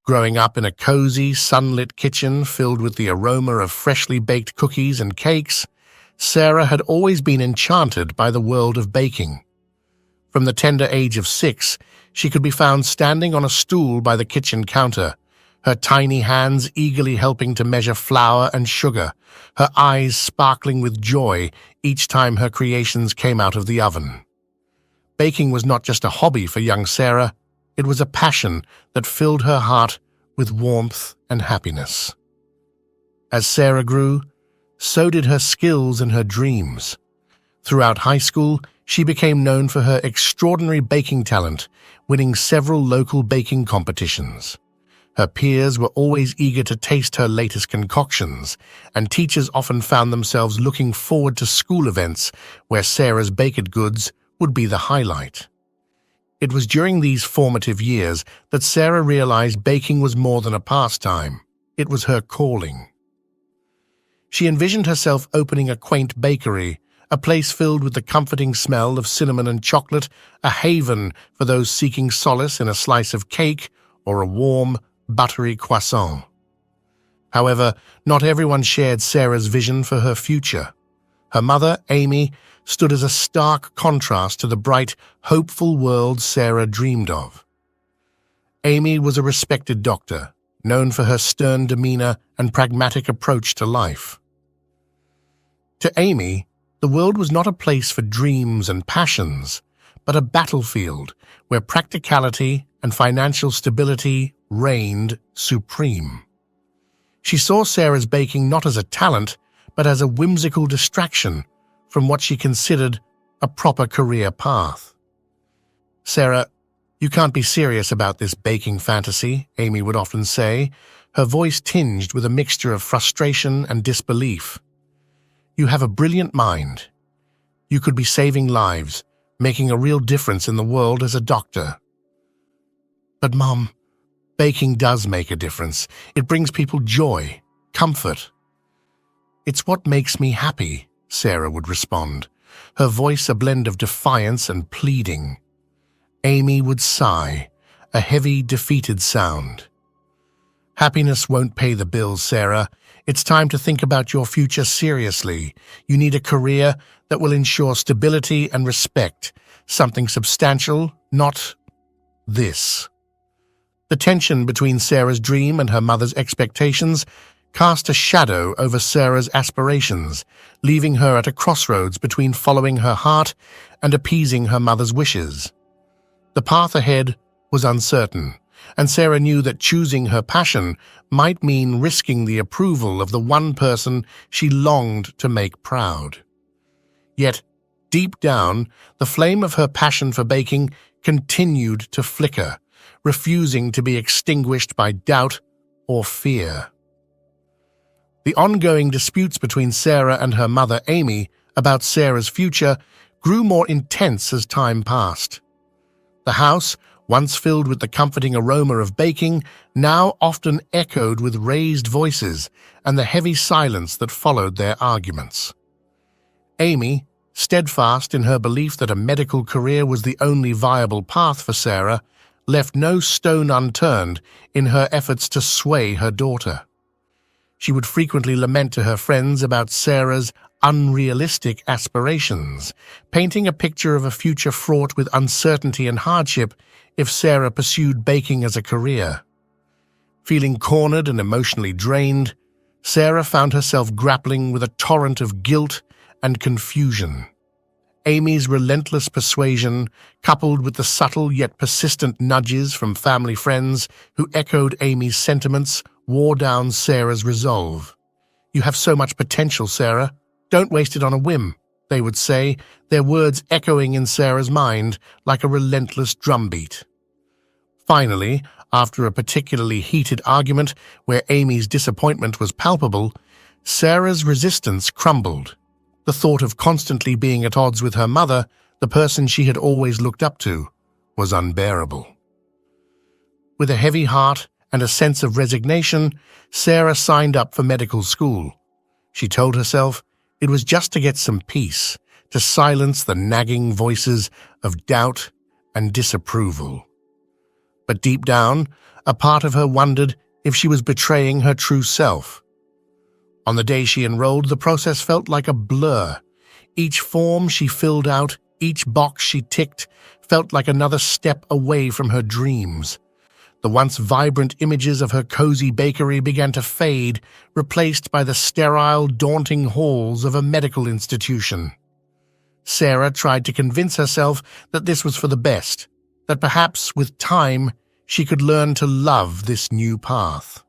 Growing up in a cozy, sunlit kitchen filled with the aroma of freshly baked cookies and cakes, Sarah had always been enchanted by the world of baking. From the tender age of 6, she could be found standing on a stool by the kitchen counter, her tiny hands eagerly helping to measure flour and sugar, her eyes sparkling with joy each time her creations came out of the oven. Baking was not just a hobby for young Sarah, it was a passion that filled her heart with warmth and happiness. As Sarah grew, so did her skills and her dreams. Throughout high school, she became known for her extraordinary baking talent, winning several local baking competitions. Her peers were always eager to taste her latest concoctions, and teachers often found themselves looking forward to school events where Sarah's baked goods would be the highlight. It was during these formative years that Sarah realized baking was more than a pastime. It was her calling. She envisioned herself opening a quaint bakery, a place filled with the comforting smell of cinnamon and chocolate, a haven for those seeking solace in a slice of cake or a warm, buttery croissant. However, not everyone shared Sarah's vision for her future. Her mother, Amy, stood as a stark contrast to the bright, hopeful world Sarah dreamed of. Amy was a respected doctor, known for her stern demeanor and pragmatic approach to life. To Amy, the world was not a place for dreams and passions, but a battlefield where practicality and financial stability reigned supreme. She saw Sarah's baking not as a talent, but as a whimsical distraction from what she considered a proper career path. "Sarah, you can't be serious about this baking fantasy," Amy would often say, her voice tinged with a mixture of frustration and disbelief. "You have a brilliant mind. You could be saving lives, making a real difference in the world as a doctor." "But Mom, baking does make a difference. It brings people joy, comfort." "It's what makes me happy," Sarah would respond, her voice a blend of defiance and pleading. Amy would sigh, a heavy, defeated sound. "Happiness won't pay the bills, Sarah. It's time to think about your future seriously. You need a career that will ensure stability and respect, something substantial, not this." The tension between Sarah's dream and her mother's expectations cast a shadow over Sarah's aspirations, leaving her at a crossroads between following her heart and appeasing her mother's wishes. The path ahead was uncertain, and Sarah knew that choosing her passion might mean risking the approval of the one person she longed to make proud. Yet, deep down, the flame of her passion for baking continued to flicker, refusing to be extinguished by doubt or fear. The ongoing disputes between Sarah and her mother, Amy, about Sarah's future grew more intense as time passed. The house, once filled with the comforting aroma of baking, now often echoed with raised voices and the heavy silence that followed their arguments. Amy, steadfast in her belief that a medical career was the only viable path for Sarah, left no stone unturned in her efforts to sway her daughter. She would frequently lament to her friends about Sarah's unrealistic aspirations, painting a picture of a future fraught with uncertainty and hardship if Sarah pursued baking as a career. Feeling cornered and emotionally drained, Sarah found herself grappling with a torrent of guilt and confusion. Amy's relentless persuasion, coupled with the subtle yet persistent nudges from family friends who echoed Amy's sentiments, wore down Sarah's resolve. "You have so much potential, Sarah. Don't waste it on a whim," they would say, their words echoing in Sarah's mind like a relentless drumbeat. Finally, after a particularly heated argument where Amy's disappointment was palpable, Sarah's resistance crumbled. The thought of constantly being at odds with her mother, the person she had always looked up to, was unbearable. With a heavy heart and a sense of resignation, Sarah signed up for medical school. She told herself it was just to get some peace, to silence the nagging voices of doubt and disapproval. but deep down, a part of her wondered if she was betraying her true self. On the day she enrolled, the process felt like a blur. Each form she filled out, each box she ticked, felt like another step away from her dreams. The once vibrant images of her cozy bakery began to fade, replaced by the sterile, daunting halls of a medical institution. Sarah tried to convince herself that this was for the best, that perhaps with time she could learn to love this new path.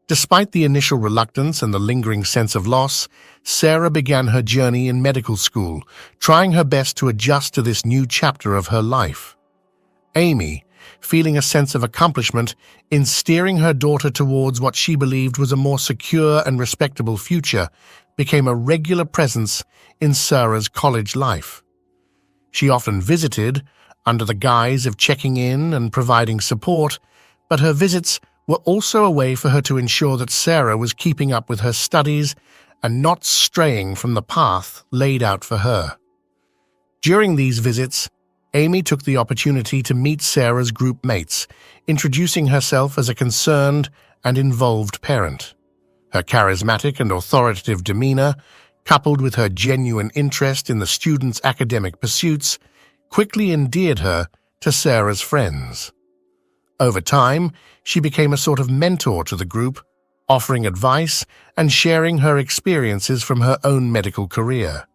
Despite the initial reluctance and the lingering sense of loss, Sarah began her journey in medical school, trying her best to adjust to this new chapter of her life. Amy, feeling a sense of accomplishment in steering her daughter towards what she believed was a more secure and respectable future, became a regular presence in Sarah's college life. She often visited, under the guise of checking in and providing support, but her visits were also a way for her to ensure that Sarah was keeping up with her studies and not straying from the path laid out for her. During these visits, Amy took the opportunity to meet Sarah's group mates, introducing herself as a concerned and involved parent. Her charismatic and authoritative demeanor, coupled with her genuine interest in the students' academic pursuits, quickly endeared her to Sarah's friends. Over time, she became a sort of mentor to the group, offering advice and sharing her experiences from her own medical career.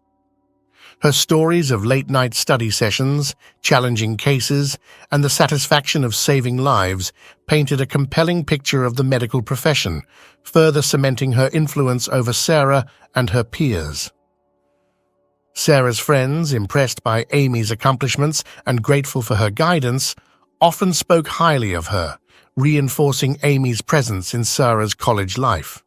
Her stories of late-night study sessions, challenging cases, and the satisfaction of saving lives painted a compelling picture of the medical profession, further cementing her influence over Sarah and her peers. Sarah's friends, impressed by Amy's accomplishments and grateful for her guidance, often spoke highly of her, reinforcing Amy's presence in Sarah's college life.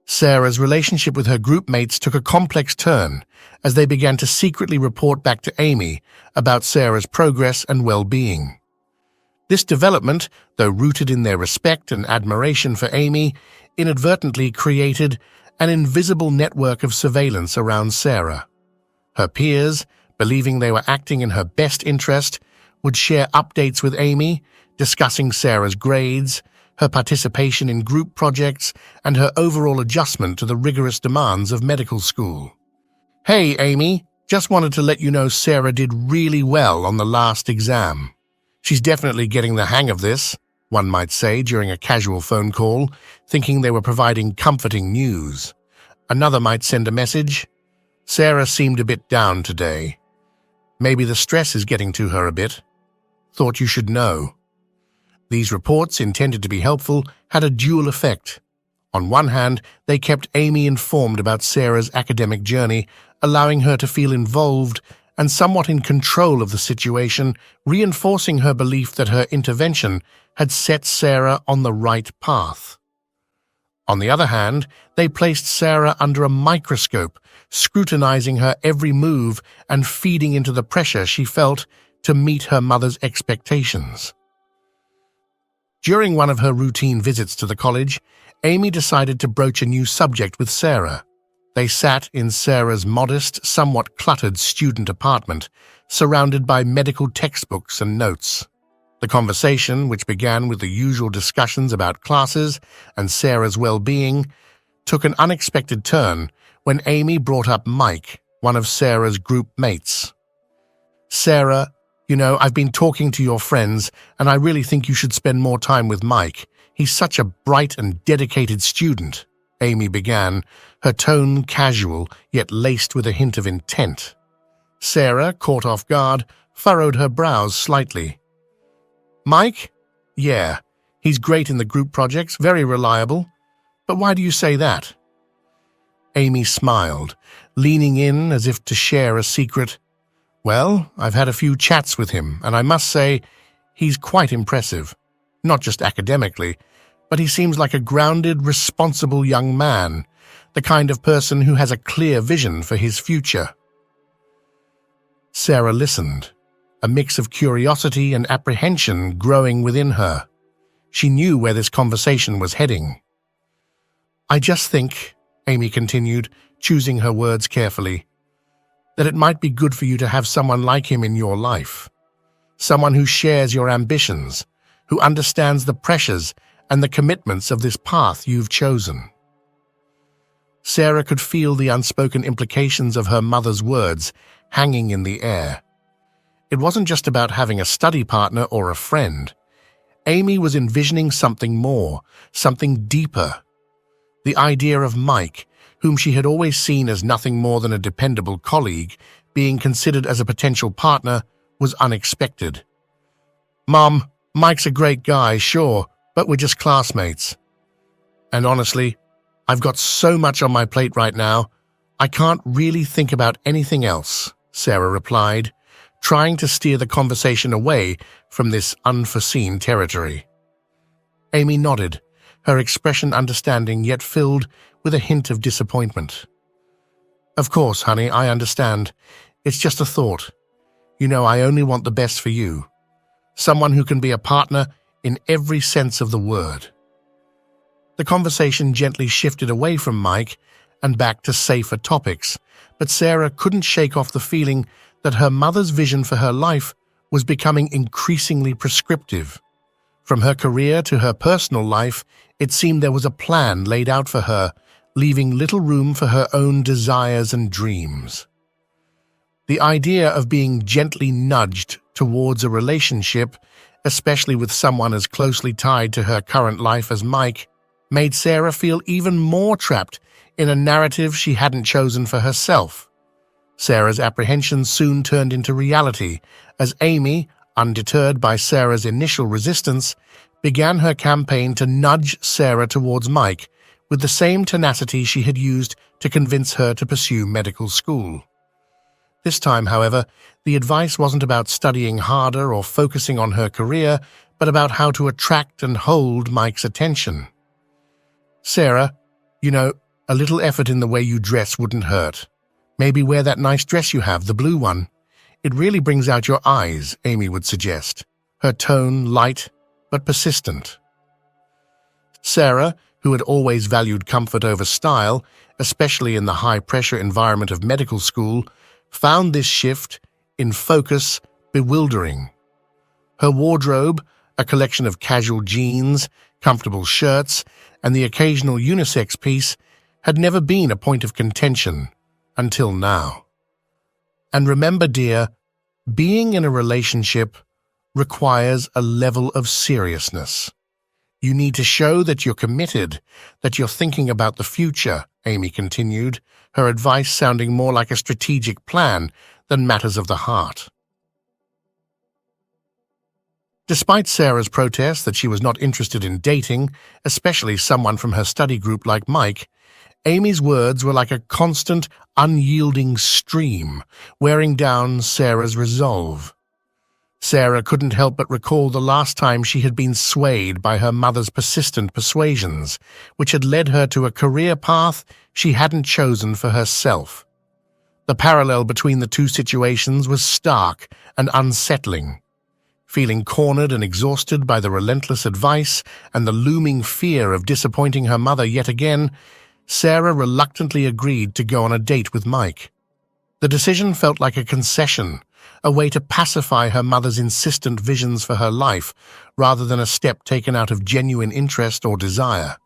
Sarah's relationship with her group mates took a complex turn as they began to secretly report back to Amy about Sarah's progress and well-being. This development, though rooted in their respect and admiration for Amy, inadvertently created an invisible network of surveillance around Sarah. Her peers, believing they were acting in her best interest, would share updates with Amy, discussing Sarah's grades, her participation in group projects, and her overall adjustment to the rigorous demands of medical school. "Hey, Amy, just wanted to let you know Sarah did really well on the last exam. She's definitely getting the hang of this," one might say during a casual phone call, thinking they were providing comforting news. Another might send a message, "Sarah seemed a bit down today. Maybe the stress is getting to her a bit. Thought you should know." These reports, intended to be helpful, had a dual effect. On one hand, they kept Amy informed about Sarah's academic journey, allowing her to feel involved and somewhat in control of the situation, reinforcing her belief that her intervention had set Sarah on the right path. On the other hand, they placed Sarah under a microscope, scrutinizing her every move and feeding into the pressure she felt to meet her mother's expectations. During one of her routine visits to the college, Amy decided to broach a new subject with Sarah. They sat in Sarah's modest, somewhat cluttered student apartment, surrounded by medical textbooks and notes. The conversation, which began with the usual discussions about classes and Sarah's well-being, took an unexpected turn when Amy brought up Mike, one of Sarah's group mates. "Sarah, I've been talking to your friends, and I really think you should spend more time with Mike. He's such a bright and dedicated student," Amy began, her tone casual, yet laced with a hint of intent. Sarah, caught off guard, furrowed her brows slightly. "Mike? Yeah, he's great in the group projects, very reliable. But why do you say that?" Amy smiled, leaning in as if to share a secret. "Well, I've had a few chats with him, and I must say he's quite impressive. Not just academically, but he seems like a grounded, responsible young man, the kind of person who has a clear vision for his future." Sarah listened, a mix of curiosity and apprehension growing within her. She knew where this conversation was heading. "I just think," Amy continued, choosing her words carefully, "that it might be good for you to have someone like him in your life. someone who shares your ambitions, who understands the pressures and the commitments of this path you've chosen. Sarah could feel the unspoken implications of her mother's words hanging in the air. It wasn't just about having a study partner or a friend. Amy was envisioning something more, something deeper. The idea of Mike, whom she had always seen as nothing more than a dependable colleague, being considered as a potential partner, was unexpected. "Mom, Mike's a great guy, sure, but we're just classmates. And honestly, I've got so much on my plate right now, I can't really think about anything else," Sarah replied, trying to steer the conversation away from this unforeseen territory. Amy nodded, her expression understanding yet filled with a hint of disappointment. "Of course, honey, I understand. It's just a thought. You know, I only want the best for you. Someone who can be a partner in every sense of the word." The conversation gently shifted away from Mike and back to safer topics, but Sarah couldn't shake off the feeling that her mother's vision for her life was becoming increasingly prescriptive. From her career to her personal life, it seemed there was a plan laid out for her, leaving little room for her own desires and dreams. The idea of being gently nudged towards a relationship, especially with someone as closely tied to her current life as Mike, made Sarah feel even more trapped in a narrative she hadn't chosen for herself. Sarah's apprehensions soon turned into reality as Amy, undeterred by Sarah's initial resistance, began her campaign to nudge Sarah towards Mike with the same tenacity she had used to convince her to pursue medical school. This time, however, the advice wasn't about studying harder or focusing on her career, but about how to attract and hold Mike's attention. "Sarah, you know, a little effort in the way you dress wouldn't hurt. Maybe wear that nice dress you have, the blue one. It really brings out your eyes," Amy would suggest, her tone light but persistent. Sarah, who had always valued comfort over style, especially in the high-pressure environment of medical school, found this shift in focus bewildering. Her wardrobe, a collection of casual jeans, comfortable shirts, and the occasional unisex piece, had never been a point of contention until now. And remember, dear, being in a relationship requires a level of seriousness. You need to show that you're committed, that you're thinking about the future, Amy continued, her advice sounding more like a strategic plan than matters of the heart. Despite Sarah's protest that she was not interested in dating, especially someone from her study group like Mike, Amy's words were like a constant, unyielding stream, wearing down Sarah's resolve. Sarah couldn't help but recall the last time she had been swayed by her mother's persistent persuasions, which had led her to a career path she hadn't chosen for herself. The parallel between the two situations was stark and unsettling. Feeling cornered and exhausted by the relentless advice and the looming fear of disappointing her mother yet again, Sarah reluctantly agreed to go on a date with Mike. The decision felt like a concession, a way to pacify her mother's insistent visions for her life, rather than a step taken out of genuine interest or desire.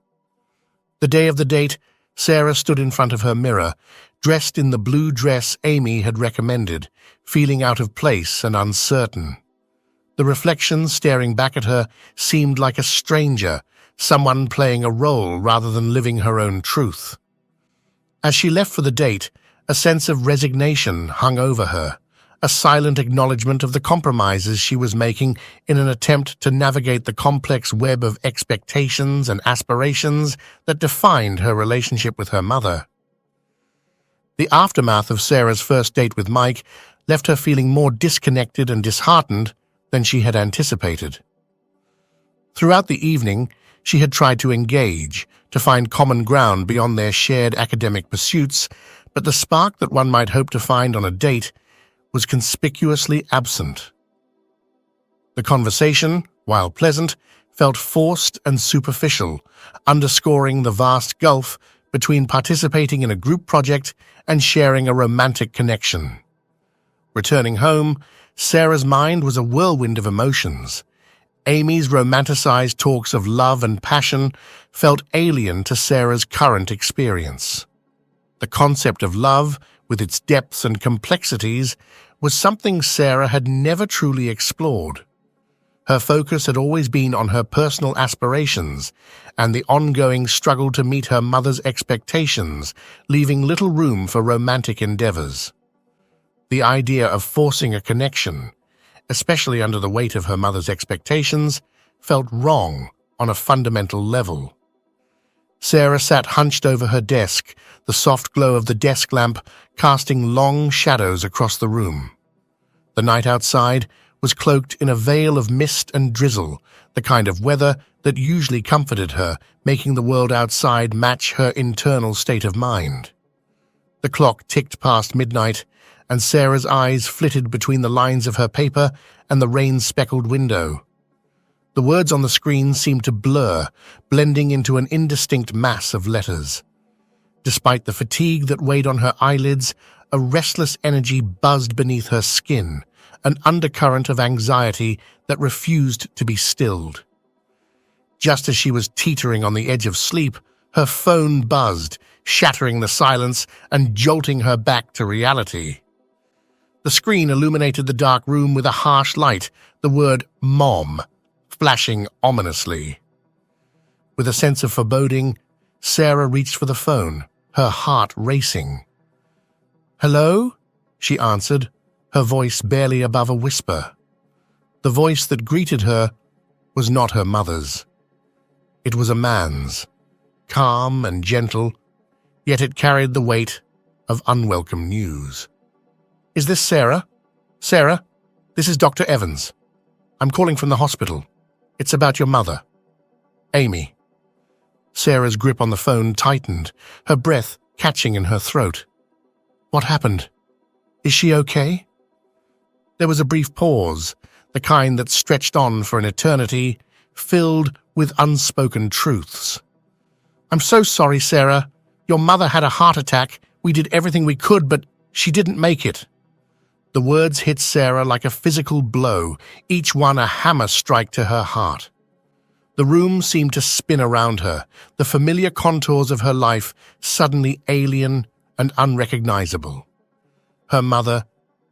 The day of the date, Sarah stood in front of her mirror, dressed in the blue dress Amy had recommended, feeling out of place and uncertain. The reflection staring back at her seemed like a stranger, someone playing a role rather than living her own truth. As she left for the date, a sense of resignation hung over her, a silent acknowledgement of the compromises she was making in an attempt to navigate the complex web of expectations and aspirations that defined her relationship with her mother. The aftermath of Sarah's first date with Mike left her feeling more disconnected and disheartened than she had anticipated. Throughout the evening, she had tried to engage, to find common ground beyond their shared academic pursuits, but the spark that one might hope to find on a date was conspicuously absent. The conversation, while pleasant, felt forced and superficial, underscoring the vast gulf between participating in a group project and sharing a romantic connection. Returning home, Sarah's mind was a whirlwind of emotions. Amy's romanticized talks of love and passion felt alien to Sarah's current experience. The concept of love, with its depths and complexities, was something Sarah had never truly explored. Her focus had always been on her personal aspirations and the ongoing struggle to meet her mother's expectations, leaving little room for romantic endeavors. The idea of forcing a connection, especially under the weight of her mother's expectations, felt wrong on a fundamental level. Sarah sat hunched over her desk, the soft glow of the desk lamp casting long shadows across the room. The night outside was cloaked in a veil of mist and drizzle, the kind of weather that usually comforted her, making the world outside match her internal state of mind. The clock ticked past midnight, and Sarah's eyes flitted between the lines of her paper and the rain-speckled window. The words on the screen seemed to blur, blending into an indistinct mass of letters. Despite the fatigue that weighed on her eyelids, a restless energy buzzed beneath her skin, an undercurrent of anxiety that refused to be stilled. Just as she was teetering on the edge of sleep, her phone buzzed, shattering the silence and jolting her back to reality. The screen illuminated the dark room with a harsh light, the word "Mom" flashing ominously. With a sense of foreboding, Sarah reached for the phone, her heart racing. "Hello?" she answered, her voice barely above a whisper. The voice that greeted her was not her mother's. It was a man's, calm and gentle, yet it carried the weight of unwelcome news. "Is this Sarah? Sarah, this is Dr. Evans. I'm calling from the hospital. It's about your mother. Amy." Sarah's grip on the phone tightened, her breath catching in her throat. "What happened? Is she okay?" There was a brief pause, the kind that stretched on for an eternity, filled with unspoken truths. "I'm so sorry, Sarah. Your mother had a heart attack. We did everything we could, but she didn't make it." The words hit Sarah like a physical blow, each one a hammer strike to her heart. The room seemed to spin around her, the familiar contours of her life suddenly alien and unrecognizable. Her mother,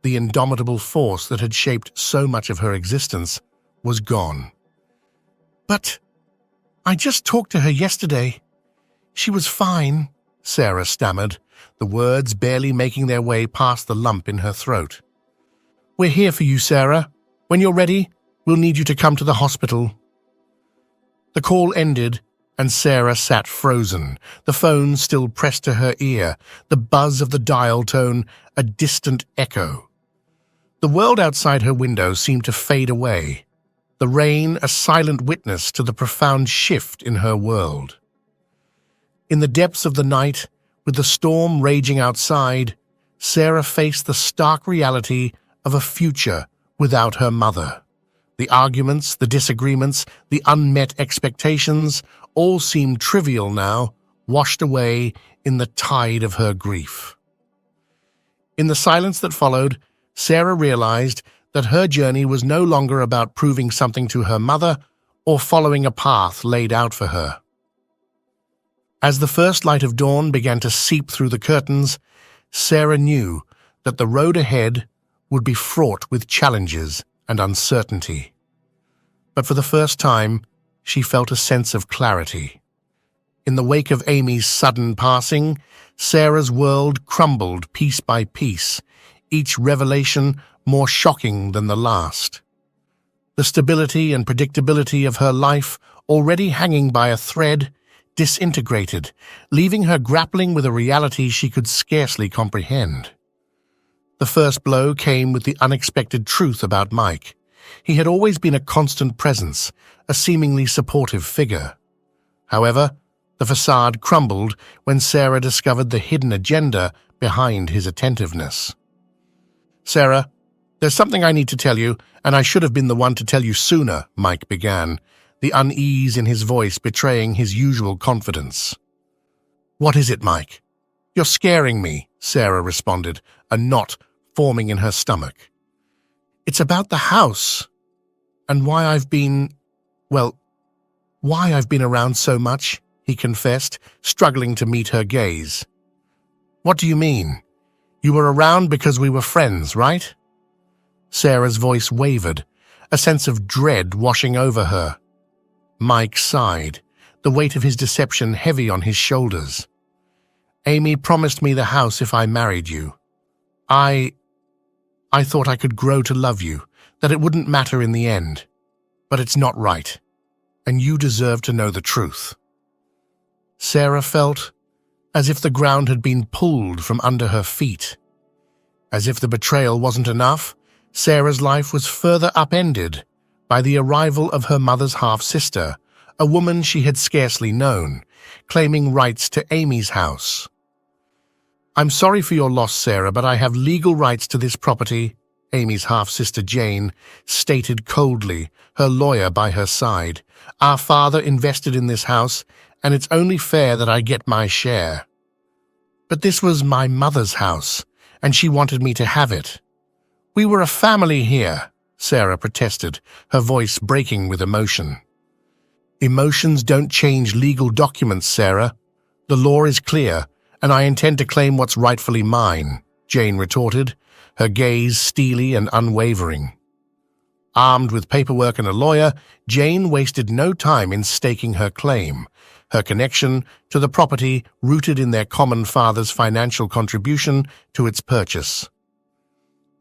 the indomitable force that had shaped so much of her existence, was gone. "But I just talked to her yesterday. She was fine," Sarah stammered, the words barely making their way past the lump in her throat. "We're here for you, Sarah. When you're ready, we'll need you to come to the hospital." The call ended, and Sarah sat frozen, the phone still pressed to her ear, the buzz of the dial tone a distant echo. The world outside her window seemed to fade away, the rain a silent witness to the profound shift in her world. In the depths of the night, with the storm raging outside, Sarah faced the stark reality of a future without her mother. The arguments, the disagreements, the unmet expectations all seemed trivial now, washed away in the tide of her grief. In the silence that followed, Sarah realized that her journey was no longer about proving something to her mother or following a path laid out for her. As the first light of dawn began to seep through the curtains, Sarah knew that the road ahead would be fraught with challenges and uncertainty. But for the first time, she felt a sense of clarity. In the wake of Amy's sudden passing, Sarah's world crumbled piece by piece, each revelation more shocking than the last. The stability and predictability of her life, already hanging by a thread, disintegrated, leaving her grappling with a reality she could scarcely comprehend. The first blow came with the unexpected truth about Mike. He had always been a constant presence, a seemingly supportive figure. However, the facade crumbled when Sarah discovered the hidden agenda behind his attentiveness. "Sarah, there's something I need to tell you, and I should have been the one to tell you sooner," Mike began, the unease in his voice betraying his usual confidence. "What is it, Mike?" "You're scaring me," Sarah responded, a knot forming in her stomach. It's about the house, and why I've been around so much, he confessed, struggling to meet her gaze. What do you mean? You were around because we were friends, right? Sarah's voice wavered, a sense of dread washing over her. Mike sighed, the weight of his deception heavy on his shoulders. Amy promised me the house if I married you. I thought I could grow to love you, that it wouldn't matter in the end. But it's not right, and you deserve to know the truth. Sarah felt as if the ground had been pulled from under her feet. As if the betrayal wasn't enough, Sarah's life was further upended by the arrival of her mother's half-sister, a woman she had scarcely known, claiming rights to Amy's house. I'm sorry for your loss, Sarah, but I have legal rights to this property, Amy's half-sister Jane stated coldly, her lawyer by her side. Our father invested in this house, and it's only fair that I get my share. But this was my mother's house, and she wanted me to have it. We were a family here, Sarah protested, her voice breaking with emotion. Emotions don't change legal documents, Sarah. The law is clear, and I intend to claim what's rightfully mine, Jane retorted, her gaze steely and unwavering. Armed with paperwork and a lawyer, Jane wasted no time in staking her claim, her connection to the property rooted in their common father's financial contribution to its purchase.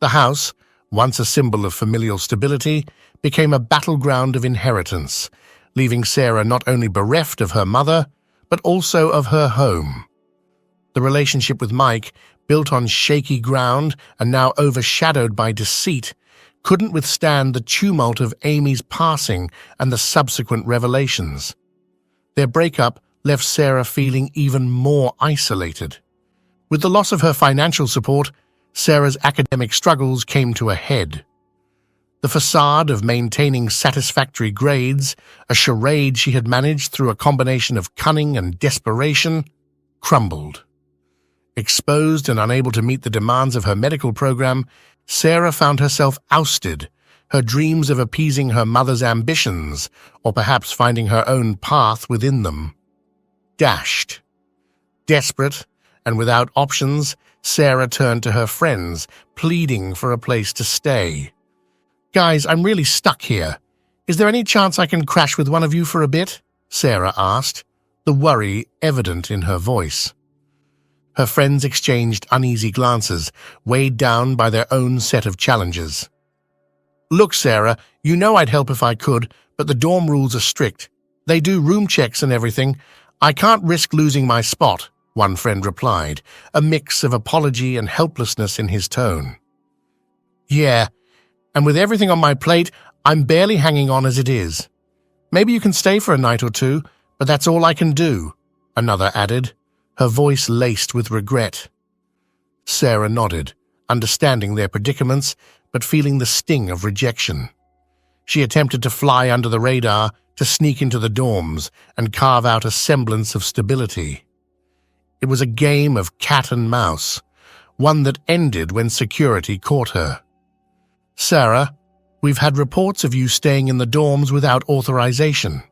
The house, once a symbol of familial stability, became a battleground of inheritance, leaving Sarah not only bereft of her mother, but also of her home. The relationship with Mike, built on shaky ground and now overshadowed by deceit, couldn't withstand the tumult of Amy's passing and the subsequent revelations. Their breakup left Sarah feeling even more isolated. With the loss of her financial support, Sarah's academic struggles came to a head. The facade of maintaining satisfactory grades, a charade she had managed through a combination of cunning and desperation, crumbled. Exposed and unable to meet the demands of her medical program, Sarah found herself ousted, her dreams of appeasing her mother's ambitions, or perhaps finding her own path within them, dashed. Desperate and without options, Sarah turned to her friends, pleading for a place to stay. "Guys, I'm really stuck here. Is there any chance I can crash with one of you for a bit?" Sarah asked, the worry evident in her voice. Her friends exchanged uneasy glances, weighed down by their own set of challenges. "Look, Sarah, you know I'd help if I could, but the dorm rules are strict. They do room checks and everything. I can't risk losing my spot," one friend replied, a mix of apology and helplessness in his tone. "Yeah, and with everything on my plate, I'm barely hanging on as it is. Maybe you can stay for a night or two, but that's all I can do," another added, her voice laced with regret. Sarah nodded, understanding their predicaments, but feeling the sting of rejection. She attempted to fly under the radar, to sneak into the dorms and carve out a semblance of stability. It was a game of cat and mouse, one that ended when security caught her. "Sarah, we've had reports of you staying in the dorms without authorization.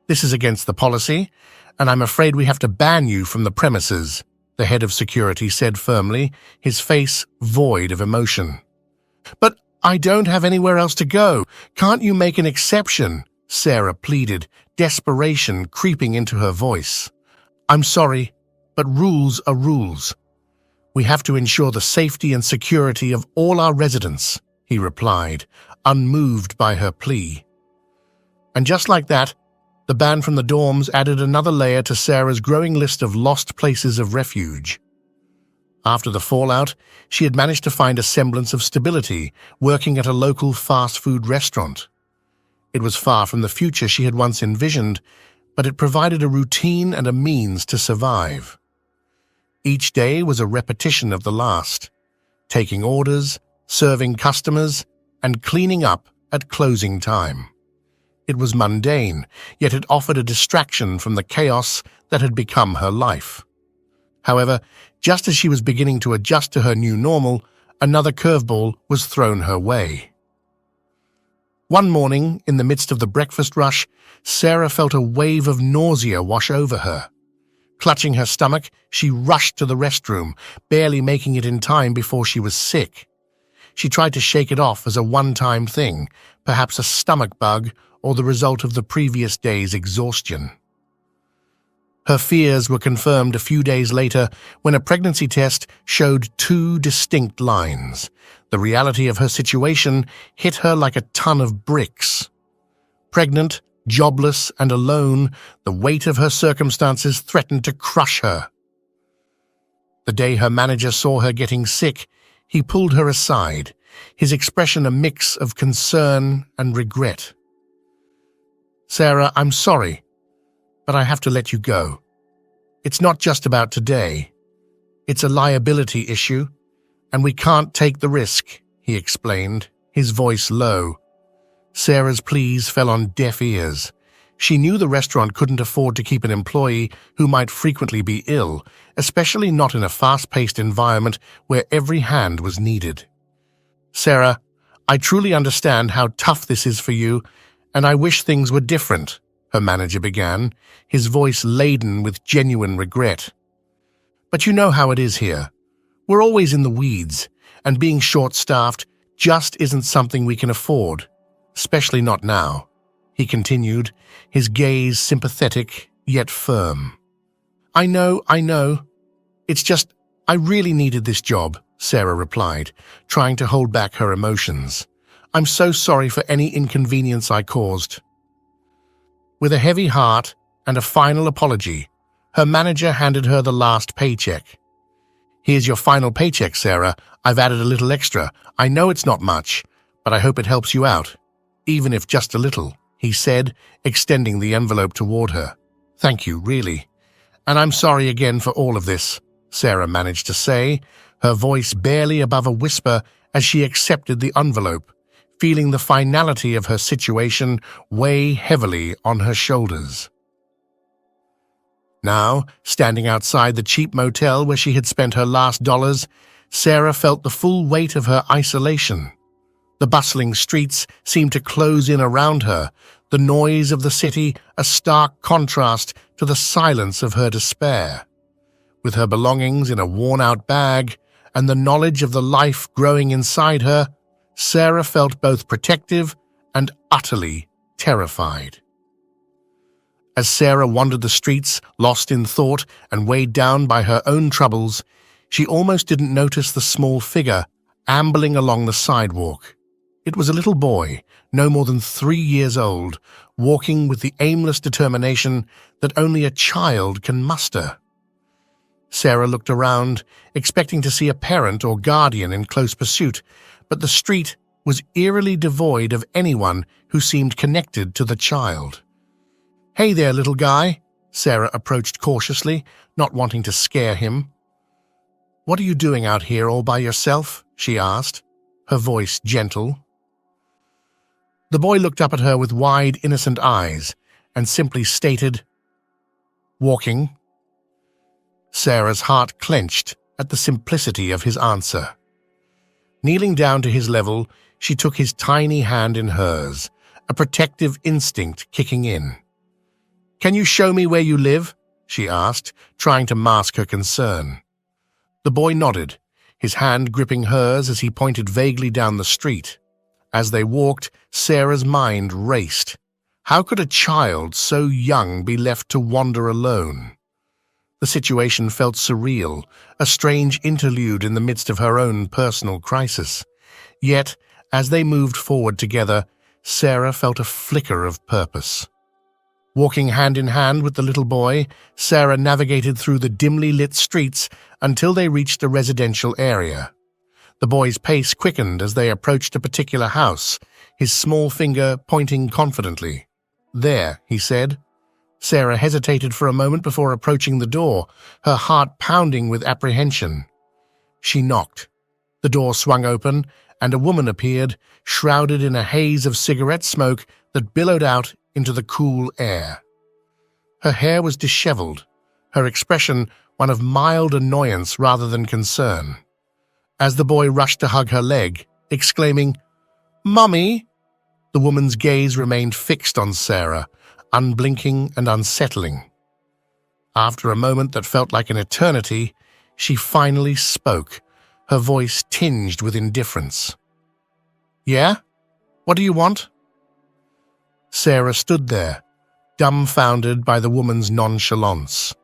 This is against the policy, and I'm afraid we have to ban you from the premises," the head of security said firmly, his face void of emotion. "But I don't have anywhere else to go. Can't you make an exception?" Sarah pleaded, desperation creeping into her voice. "I'm sorry, but rules are rules. We have to ensure the safety and security of all our residents," he replied, unmoved by her plea. And just like that, the ban from the dorms added another layer to Sarah's growing list of lost places of refuge. After the fallout, she had managed to find a semblance of stability, working at a local fast food restaurant. It was far from the future she had once envisioned, but it provided a routine and a means to survive. Each day was a repetition of the last, taking orders, serving customers, and cleaning up at closing time. It was mundane, yet it offered a distraction from the chaos that had become her life. However, just as she was beginning to adjust to her new normal, another curveball was thrown her way. One morning, in the midst of the breakfast rush, Sarah felt a wave of nausea wash over her. Clutching her stomach, she rushed to the restroom, barely making it in time before she was sick. She tried to shake it off as a one-time thing, perhaps a stomach bug or the result of the previous day's exhaustion. Her fears were confirmed a few days later when a pregnancy test showed two distinct lines. The reality of her situation hit her like a ton of bricks. Pregnant, jobless, and alone, the weight of her circumstances threatened to crush her. The day her manager saw her getting sick, he pulled her aside, his expression a mix of concern and regret. "Sarah, I'm sorry, but I have to let you go. It's not just about today. It's a liability issue, and we can't take the risk," he explained, his voice low. Sarah's pleas fell on deaf ears. She knew the restaurant couldn't afford to keep an employee who might frequently be ill, especially not in a fast-paced environment where every hand was needed. "Sarah, I truly understand how tough this is for you, and I wish things were different," her manager began, his voice laden with genuine regret. "But you know how it is here. We're always in the weeds, and being short-staffed just isn't something we can afford, especially not now," he continued, his gaze sympathetic yet firm. I know. It's just, I really needed this job," Sarah replied, trying to hold back her emotions. "I'm so sorry for any inconvenience I caused." With a heavy heart and a final apology, her manager handed her the last paycheck. "Here's your final paycheck, Sarah. I've added a little extra. I know it's not much, but I hope it helps you out, even if just a little," he said, extending the envelope toward her. "Thank you, really. And I'm sorry again for all of this," Sarah managed to say, her voice barely above a whisper as she accepted the envelope, feeling the finality of her situation weigh heavily on her shoulders. Now, standing outside the cheap motel where she had spent her last dollars, Sarah felt the full weight of her isolation. The bustling streets seemed to close in around her, the noise of the city a stark contrast to the silence of her despair. With her belongings in a worn-out bag and the knowledge of the life growing inside her, Sarah felt both protective and utterly terrified. As Sarah wandered the streets, lost in thought and weighed down by her own troubles, she almost didn't notice the small figure ambling along the sidewalk. It was a little boy, no more than 3 years old, walking with the aimless determination that only a child can muster. Sarah looked around, expecting to see a parent or guardian in close pursuit, but the street was eerily devoid of anyone who seemed connected to the child. "Hey there, little guy," Sarah approached cautiously, not wanting to scare him. "What are you doing out here all by yourself?" she asked, her voice gentle. The boy looked up at her with wide, innocent eyes and simply stated, "Walking." Sarah's heart clenched at the simplicity of his answer. Kneeling down to his level, she took his tiny hand in hers, a protective instinct kicking in. "Can you show me where you live?" she asked, trying to mask her concern. The boy nodded, his hand gripping hers as he pointed vaguely down the street. As they walked, Sarah's mind raced. How could a child so young be left to wander alone? The situation felt surreal, a strange interlude in the midst of her own personal crisis. Yet, as they moved forward together, Sarah felt a flicker of purpose. Walking hand in hand with the little boy, Sarah navigated through the dimly lit streets until they reached a residential area. The boy's pace quickened as they approached a particular house, his small finger pointing confidently. "There," he said. Sarah hesitated for a moment before approaching the door, her heart pounding with apprehension. She knocked. The door swung open, and a woman appeared, shrouded in a haze of cigarette smoke that billowed out into the cool air. Her hair was disheveled, her expression one of mild annoyance rather than concern. As the boy rushed to hug her leg, exclaiming, "Mummy!" The woman's gaze remained fixed on Sarah, unblinking and unsettling. After a moment that felt like an eternity, she finally spoke, her voice tinged with indifference. "Yeah? What do you want?" Sarah stood there, dumbfounded by the woman's nonchalance.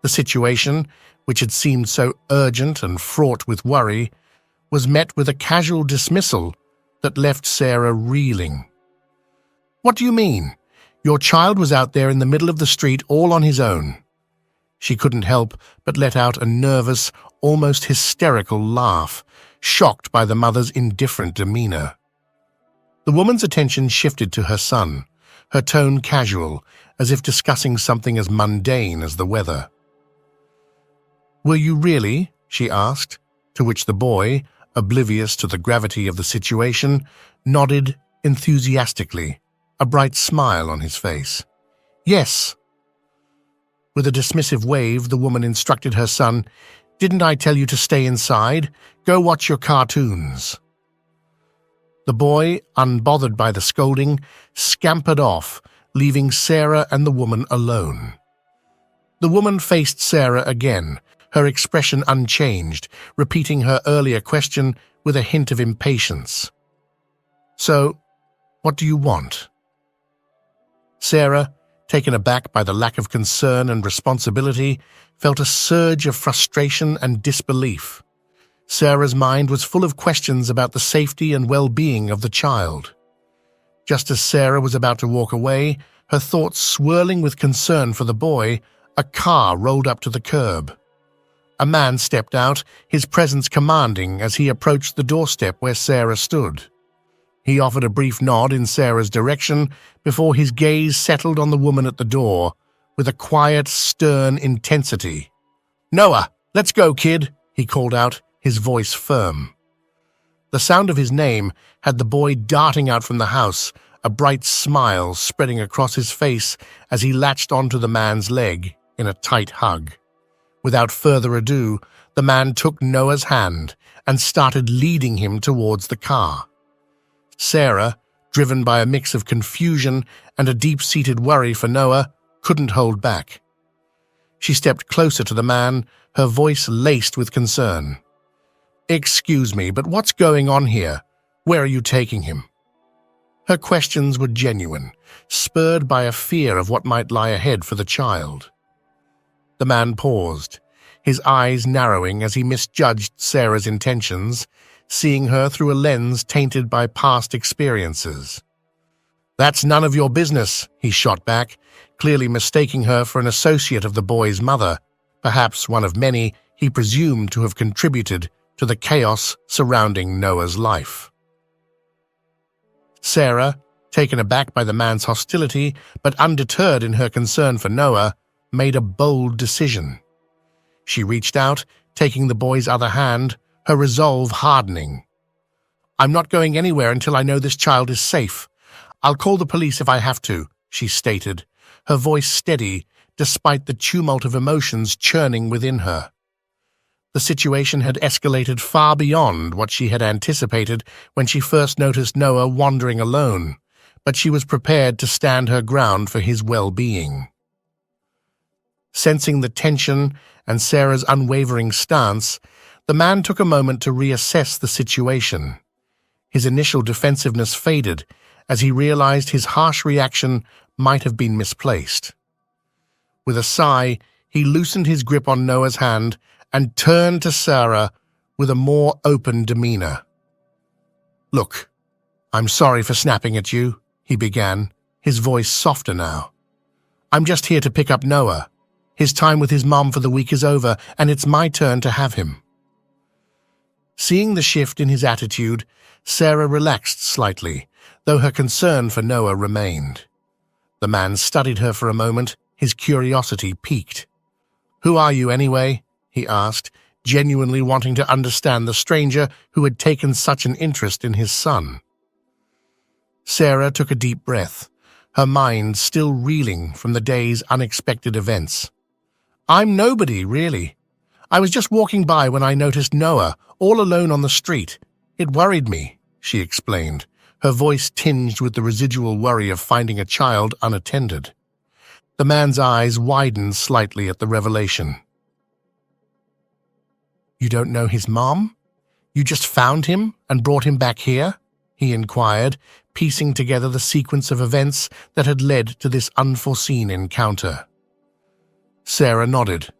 The situation, which had seemed so urgent and fraught with worry, was met with a casual dismissal that left Sarah reeling. "What do you mean? Your child was out there in the middle of the street all on his own." She couldn't help but let out a nervous, almost hysterical laugh, shocked by the mother's indifferent demeanor. The woman's attention shifted to her son, her tone casual, as if discussing something as mundane as the weather. "Were you really?" she asked, to which the boy, oblivious to the gravity of the situation, nodded enthusiastically, a bright smile on his face. "Yes." With a dismissive wave, the woman instructed her son, "Didn't I tell you to stay inside? Go watch your cartoons." The boy, unbothered by the scolding, scampered off, leaving Sarah and the woman alone. The woman faced Sarah again, her expression unchanged, repeating her earlier question with a hint of impatience. "So, what do you want?" Sarah, taken aback by the lack of concern and responsibility, felt a surge of frustration and disbelief. Sarah's mind was full of questions about the safety and well-being of the child. Just as Sarah was about to walk away, her thoughts swirling with concern for the boy, a car rolled up to the curb. A man stepped out, his presence commanding as he approached the doorstep where Sarah stood. He offered a brief nod in Sarah's direction before his gaze settled on the woman at the door with a quiet, stern intensity. "Noah, let's go, kid," he called out, his voice firm. The sound of his name had the boy darting out from the house, a bright smile spreading across his face as he latched onto the man's leg in a tight hug. Without further ado, the man took Noah's hand and started leading him towards the car. Sarah, driven by a mix of confusion and a deep-seated worry for Noah, couldn't hold back. She stepped closer to the man, her voice laced with concern. "Excuse me, but what's going on here? Where are you taking him?" Her questions were genuine, spurred by a fear of what might lie ahead for the child. The man paused, his eyes narrowing as he misjudged Sarah's intentions, seeing her through a lens tainted by past experiences. "That's none of your business," he shot back, clearly mistaking her for an associate of the boy's mother, perhaps one of many he presumed to have contributed to the chaos surrounding Noah's life. Sarah, taken aback by the man's hostility but undeterred in her concern for Noah, made a bold decision. She reached out, taking the boy's other hand, her resolve hardening. "I'm not going anywhere until I know this child is safe. I'll call the police if I have to," she stated, her voice steady despite the tumult of emotions churning within her. The situation had escalated far beyond what she had anticipated when she first noticed Noah wandering alone, but she was prepared to stand her ground for his well-being. Sensing the tension and Sarah's unwavering stance, the man took a moment to reassess the situation. His initial defensiveness faded as he realized his harsh reaction might have been misplaced. With a sigh, he loosened his grip on Noah's hand and turned to Sarah with a more open demeanor. "Look, I'm sorry for snapping at you," he began, his voice softer now. "I'm just here to pick up Noah. His time with his mom for the week is over, and it's my turn to have him." Seeing the shift in his attitude, Sarah relaxed slightly, though her concern for Noah remained. The man studied her for a moment, his curiosity piqued. "Who are you, anyway?" he asked, genuinely wanting to understand the stranger who had taken such an interest in his son. Sarah took a deep breath, her mind still reeling from the day's unexpected events. "I'm nobody, really. I was just walking by when I noticed Noah, all alone on the street. It worried me," she explained, her voice tinged with the residual worry of finding a child unattended. The man's eyes widened slightly at the revelation. "You don't know his mom? You just found him and brought him back here?" he inquired, piecing together the sequence of events that had led to this unforeseen encounter. Sarah nodded,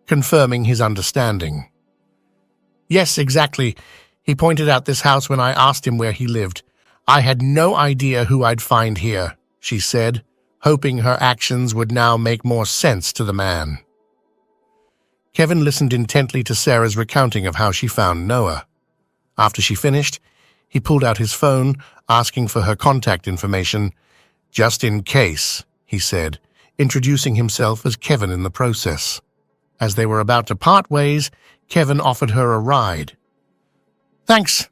confirming his understanding. "Yes, exactly. He pointed out this house when I asked him where he lived. I had no idea who I'd find here," she said, hoping her actions would now make more sense to the man. Kevin listened intently to Sarah's recounting of how she found Noah. After she finished, he pulled out his phone, asking for her contact information. "Just in case," he said, introducing himself as Kevin in the process. As they were about to part ways, Kevin offered her a ride. "Thanks.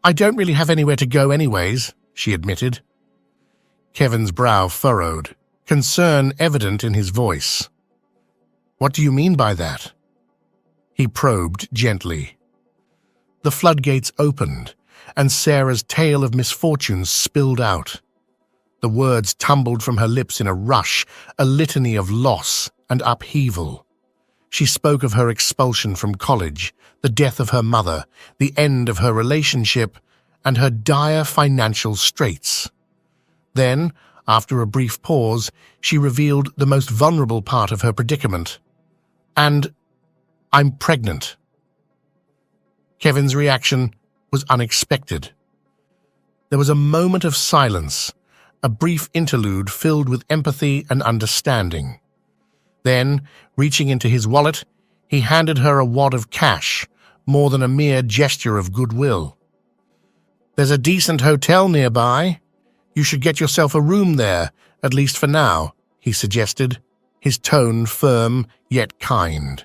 I don't really have anywhere to go anyways," she admitted. Kevin's brow furrowed, concern evident in his voice. "What do you mean by that?" He probed gently. The floodgates opened, and Sarah's tale of misfortunes spilled out. The words tumbled from her lips in a rush, a litany of loss and upheaval. She spoke of her expulsion from college, the death of her mother, the end of her relationship, and her dire financial straits. Then, after a brief pause, she revealed the most vulnerable part of her predicament. "And I'm pregnant." Kevin's reaction was unexpected. There was a moment of silence, a brief interlude filled with empathy and understanding. Then, reaching into his wallet, he handed her a wad of cash, more than a mere gesture of goodwill. "There's a decent hotel nearby. You should get yourself a room there, at least for now," he suggested, his tone firm yet kind.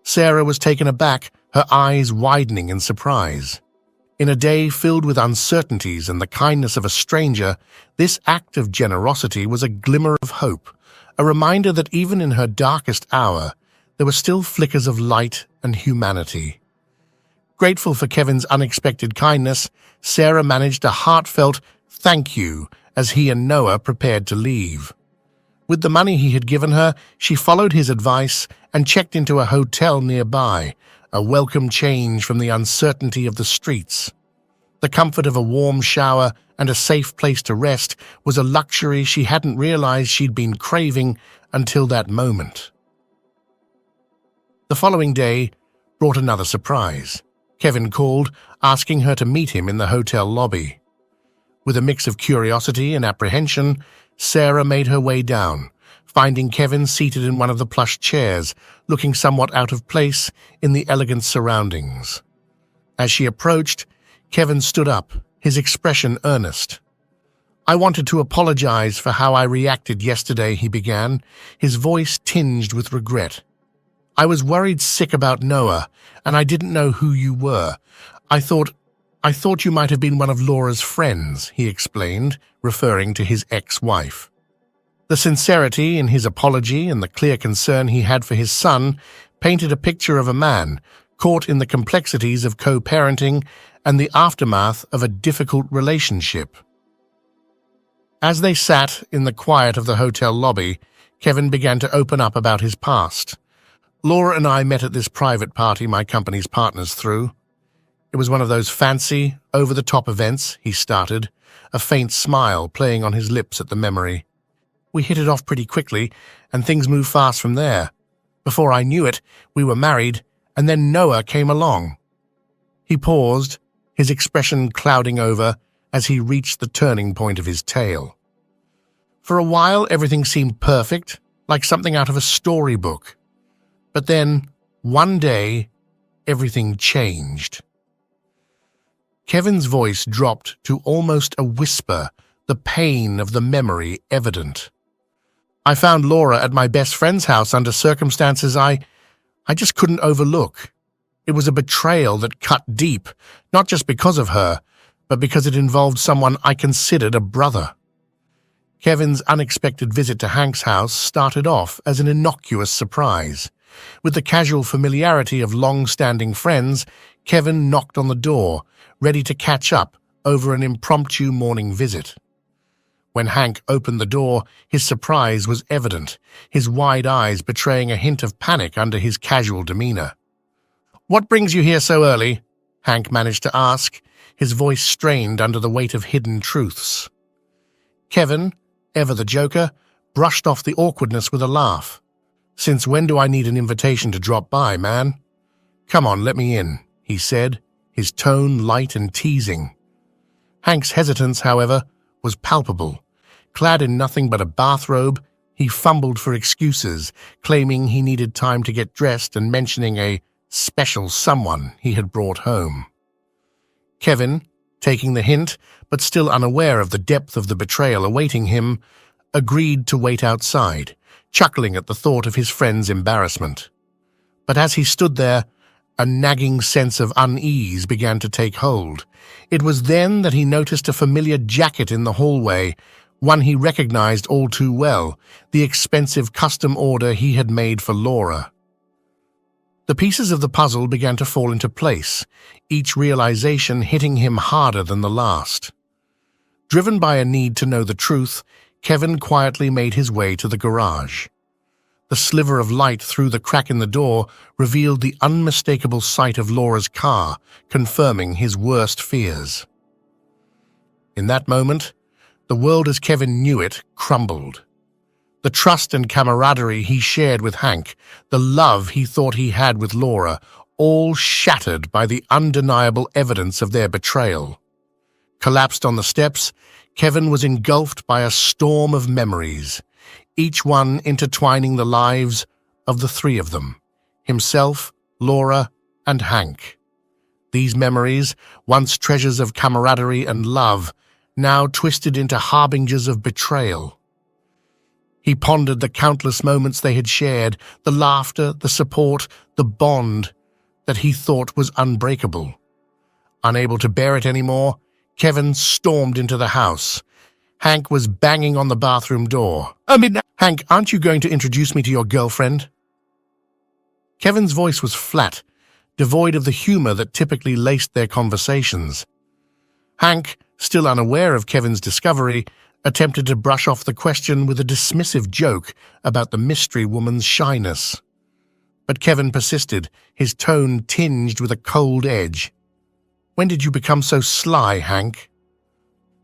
Sarah was taken aback, her eyes widening in surprise. In a day filled with uncertainties and the kindness of a stranger, this act of generosity was a glimmer of hope, a reminder that even in her darkest hour, there were still flickers of light and humanity. Grateful for Kevin's unexpected kindness, Sarah managed a heartfelt "thank you" as he and Noah prepared to leave. With the money he had given her, she followed his advice and checked into a hotel nearby, a welcome change from the uncertainty of the streets. The comfort of a warm shower and a safe place to rest was a luxury she hadn't realized she'd been craving until that moment. The following day brought another surprise. Kevin called, asking her to meet him in the hotel lobby. With a mix of curiosity and apprehension, Sarah made her way down, finding Kevin seated in one of the plush chairs, looking somewhat out of place in the elegant surroundings. As she approached, Kevin stood up, his expression earnest. "I wanted to apologize for how I reacted yesterday," he began, his voice tinged with regret. "I was worried sick about Noah, and I didn't know who you were. I thought you might have been one of Laura's friends," he explained, referring to his ex-wife. The sincerity in his apology and the clear concern he had for his son painted a picture of a man caught in the complexities of co-parenting and the aftermath of a difficult relationship. As they sat in the quiet of the hotel lobby, Kevin began to open up about his past. "Laura and I met at this private party my company's partners threw. It was one of those fancy, over-the-top events," he started, a faint smile playing on his lips at the memory. "We hit it off pretty quickly, and things moved fast from there. Before I knew it, we were married, and then Noah came along." He paused, his expression clouding over as he reached the turning point of his tale. For a while, everything seemed perfect, like something out of a storybook. But then, one day, everything changed. Kevin's voice dropped to almost a whisper, the pain of the memory evident. "I found Laura at my best friend's house under circumstances I just couldn't overlook. It was a betrayal that cut deep, not just because of her, but because it involved someone I considered a brother." Kevin's unexpected visit to Hank's house started off as an innocuous surprise. With the casual familiarity of long-standing friends, Kevin knocked on the door, ready to catch up over an impromptu morning visit. When Hank opened the door, his surprise was evident, his wide eyes betraying a hint of panic under his casual demeanor. "What brings you here so early?" Hank managed to ask, his voice strained under the weight of hidden truths. Kevin, ever the joker, brushed off the awkwardness with a laugh. "Since when do I need an invitation to drop by, man?" "Come on, let me in," he said, his tone light and teasing. Hank's hesitance, however, was palpable. Clad in nothing but a bathrobe, he fumbled for excuses, claiming he needed time to get dressed and mentioning a special someone he had brought home. Kevin, taking the hint, but still unaware of the depth of the betrayal awaiting him, agreed to wait outside, chuckling at the thought of his friend's embarrassment. But as he stood there, a nagging sense of unease began to take hold. It was then that he noticed a familiar jacket in the hallway, one he recognized all too well, the expensive custom order he had made for Laura. The pieces of the puzzle began to fall into place, each realization hitting him harder than the last. Driven by a need to know the truth, Kevin quietly made his way to the garage. The sliver of light through the crack in the door revealed the unmistakable sight of Laura's car, confirming his worst fears. In that moment, the world as Kevin knew it crumbled. The trust and camaraderie he shared with Hank, the love he thought he had with Laura, all shattered by the undeniable evidence of their betrayal. Collapsed on the steps, Kevin was engulfed by a storm of memories, each one intertwining the lives of the three of them, himself, Laura, and Hank. These memories, once treasures of camaraderie and love, now twisted into harbingers of betrayal. He pondered the countless moments they had shared, the laughter, the support, the bond that he thought was unbreakable. Unable to bear it anymore, Kevin stormed into the house. Hank was banging on the bathroom door. "Hank, aren't you going to introduce me to your girlfriend?" Kevin's voice was flat, devoid of the humor that typically laced their conversations. Hank, still unaware of Kevin's discovery, attempted to brush off the question with a dismissive joke about the mystery woman's shyness. But Kevin persisted, his tone tinged with a cold edge. "When did you become so sly, Hank?"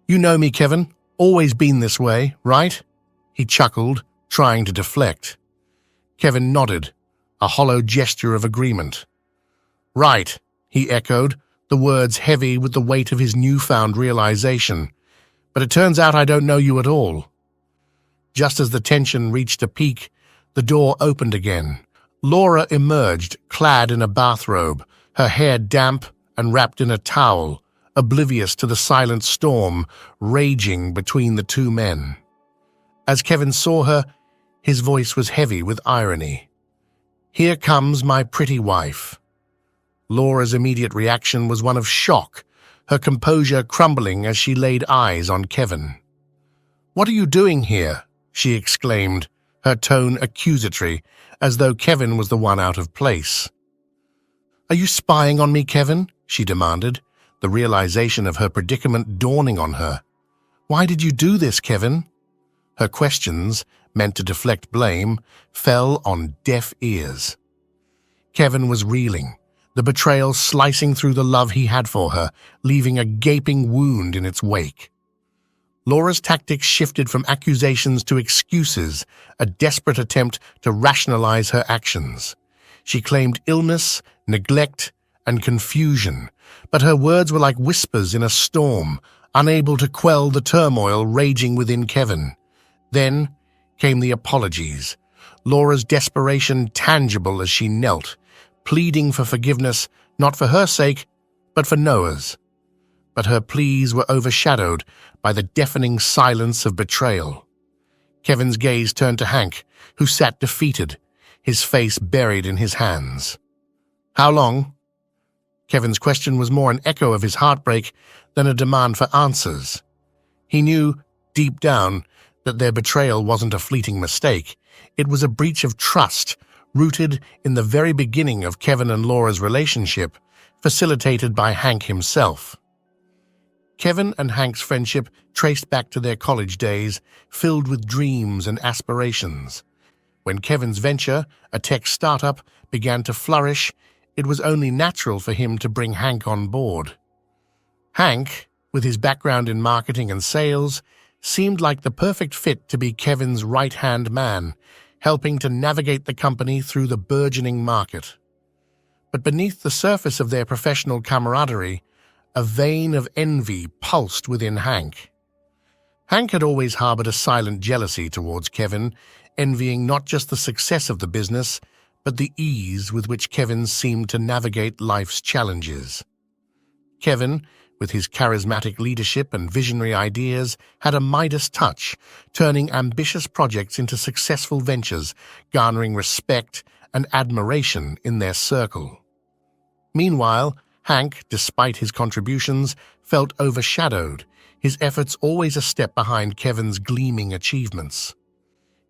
"You know me, Kevin. Always been this way, right?" He chuckled, trying to deflect. Kevin nodded, a hollow gesture of agreement. "Right," he echoed, the words heavy with the weight of his newfound realization. "But it turns out I don't know you at all." Just as the tension reached a peak, the door opened again. Laura emerged, clad in a bathrobe, her hair damp and wrapped in a towel, oblivious to the silent storm raging between the two men. As Kevin saw her, his voice was heavy with irony. "Here comes my pretty wife." Laura's immediate reaction was one of shock, her composure crumbling as she laid eyes on Kevin. "What are you doing here?" she exclaimed, her tone accusatory, as though Kevin was the one out of place. "Are you spying on me, Kevin?" she demanded, the realization of her predicament dawning on her. "Why did you do this, Kevin?" Her questions, meant to deflect blame, fell on deaf ears. Kevin was reeling, the betrayal slicing through the love he had for her, leaving a gaping wound in its wake. Laura's tactics shifted from accusations to excuses, a desperate attempt to rationalize her actions. She claimed illness, neglect, and confusion, but her words were like whispers in a storm, unable to quell the turmoil raging within Kevin. Then came the apologies, Laura's desperation tangible as she knelt, pleading for forgiveness not for her sake, but for Noah's. But her pleas were overshadowed by the deafening silence of betrayal. Kevin's gaze turned to Hank, who sat defeated, his face buried in his hands. "How long?" Kevin's question was more an echo of his heartbreak than a demand for answers. He knew, deep down, that their betrayal wasn't a fleeting mistake. It was a breach of trust, rooted in the very beginning of Kevin and Laura's relationship, facilitated by Hank himself. Kevin and Hank's friendship traced back to their college days, filled with dreams and aspirations. When Kevin's venture, a tech startup, began to flourish, it was only natural for him to bring Hank on board. Hank, with his background in marketing and sales, seemed like the perfect fit to be Kevin's right-hand man, helping to navigate the company through the burgeoning market. But beneath the surface of their professional camaraderie, a vein of envy pulsed within Hank. Hank had always harbored a silent jealousy towards Kevin, envying not just the success of the business, but the ease with which Kevin seemed to navigate life's challenges. Kevin, with his charismatic leadership and visionary ideas, had a Midas touch, turning ambitious projects into successful ventures, garnering respect and admiration in their circle. Meanwhile, Hank, despite his contributions, felt overshadowed, his efforts always a step behind Kevin's gleaming achievements.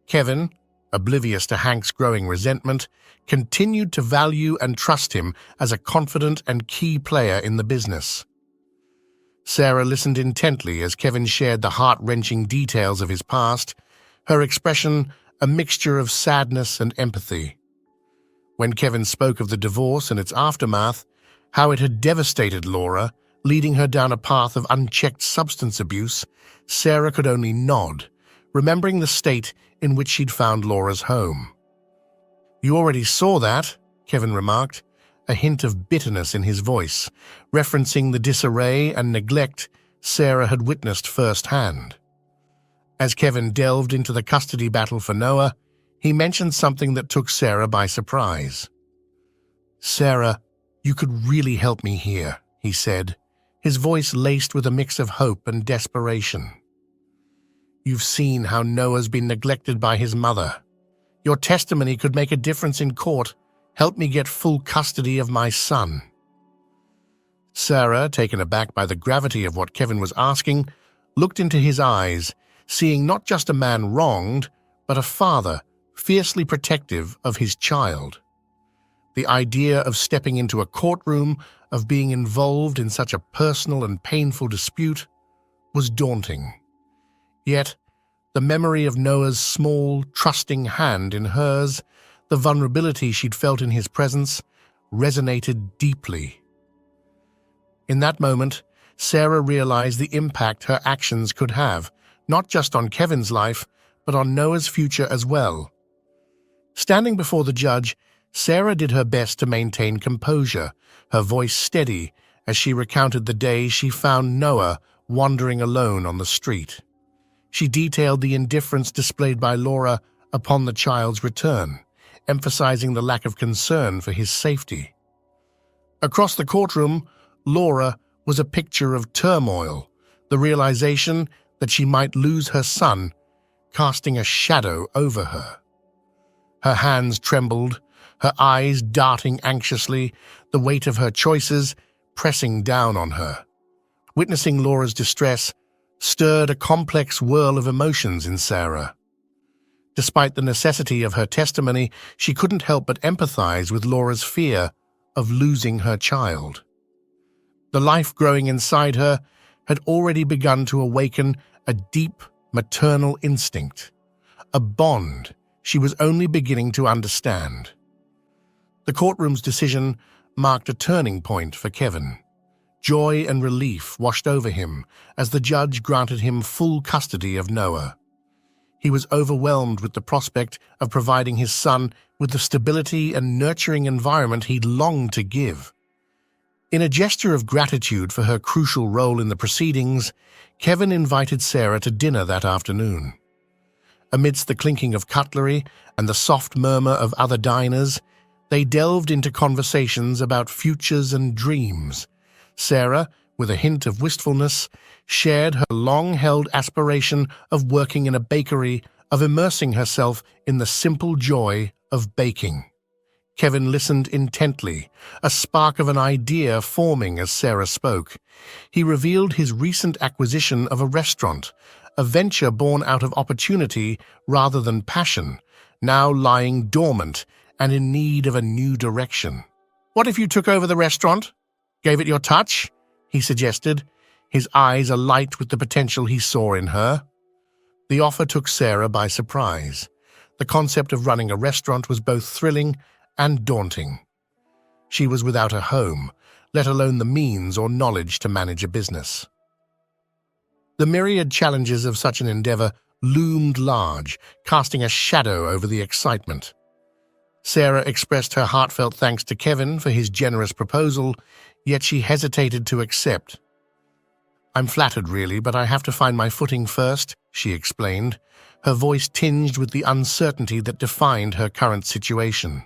Kevin, oblivious to Hank's growing resentment, continued to value and trust him as a confident and key player in the business. Sarah listened intently as Kevin shared the heart-wrenching details of his past, her expression a mixture of sadness and empathy. When Kevin spoke of the divorce and its aftermath, how it had devastated Laura, leading her down a path of unchecked substance abuse, Sarah could only nod, remembering the state in which she'd found Laura's home. "You already saw that," Kevin remarked, a hint of bitterness in his voice, referencing the disarray and neglect Sarah had witnessed firsthand. As Kevin delved into the custody battle for Noah, he mentioned something that took Sarah by surprise. "Sarah, you could really help me here," he said, his voice laced with a mix of hope and desperation. "You've seen how Noah's been neglected by his mother. Your testimony could make a difference in court. Help me get full custody of my son." Sarah, taken aback by the gravity of what Kevin was asking, looked into his eyes, seeing not just a man wronged, but a father fiercely protective of his child. The idea of stepping into a courtroom, of being involved in such a personal and painful dispute, was daunting. Yet, the memory of Noah's small, trusting hand in hers, the vulnerability she'd felt in his presence, resonated deeply. In that moment, Sarah realized the impact her actions could have, not just on Kevin's life, but on Noah's future as well. Standing before the judge, Sarah did her best to maintain composure, her voice steady as she recounted the day she found Noah wandering alone on the street. She detailed the indifference displayed by Laura upon the child's return, emphasizing the lack of concern for his safety. Across the courtroom, Laura was a picture of turmoil, the realization that she might lose her son, casting a shadow over her. Her hands trembled, her eyes darting anxiously, the weight of her choices pressing down on her. Witnessing Laura's distress stirred a complex whirl of emotions in Sarah. Despite the necessity of her testimony, she couldn't help but empathize with Laura's fear of losing her child. The life growing inside her had already begun to awaken a deep maternal instinct, a bond she was only beginning to understand. The courtroom's decision marked a turning point for Kevin. Joy and relief washed over him as the judge granted him full custody of Noah. He was overwhelmed with the prospect of providing his son with the stability and nurturing environment he'd longed to give. In a gesture of gratitude for her crucial role in the proceedings, Kevin invited Sarah to dinner that afternoon. Amidst the clinking of cutlery and the soft murmur of other diners, they delved into conversations about futures and dreams. Sarah, with a hint of wistfulness, shared her long-held aspiration of working in a bakery, of immersing herself in the simple joy of baking. Kevin listened intently, a spark of an idea forming as Sarah spoke. He revealed his recent acquisition of a restaurant, a venture born out of opportunity rather than passion, now lying dormant and in need of a new direction. "What if you took over the restaurant? Gave it your touch?" he suggested, his eyes alight with the potential he saw in her. The offer took Sarah by surprise. The concept of running a restaurant was both thrilling and daunting. She was without a home, let alone the means or knowledge to manage a business. The myriad challenges of such an endeavor loomed large, casting a shadow over the excitement. Sarah expressed her heartfelt thanks to Kevin for his generous proposal, yet she hesitated to accept. "I'm flattered, really, but I have to find my footing first," she explained, her voice tinged with the uncertainty that defined her current situation.